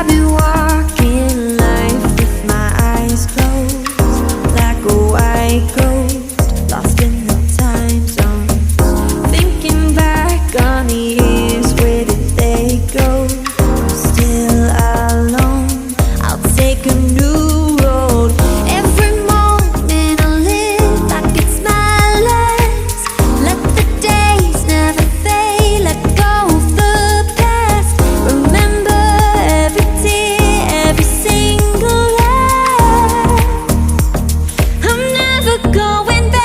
I've been walking life with my eyes closed, like a white ghost, lost in the time zone. Thinking back on the years, where did they go? I'm still alone, I'll take a new road. Every moment I live like it's my last. Let the days never fade, let go of the past. Remember every tear, every single laugh. I'm never going back.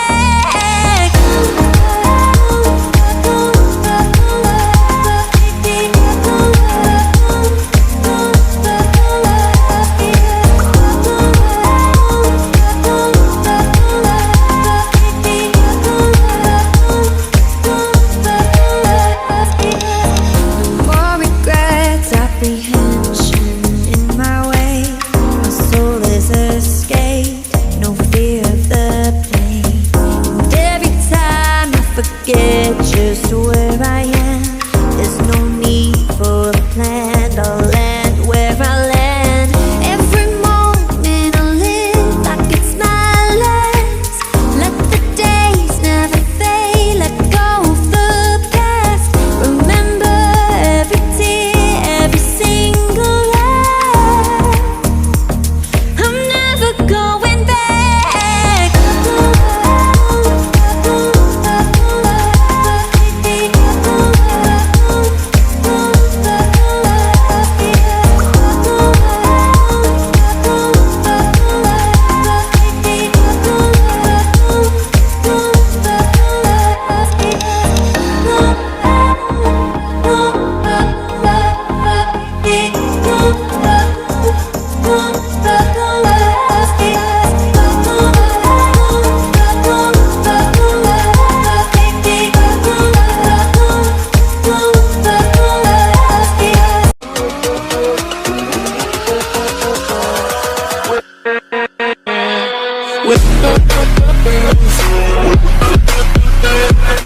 More regrets, apprehension.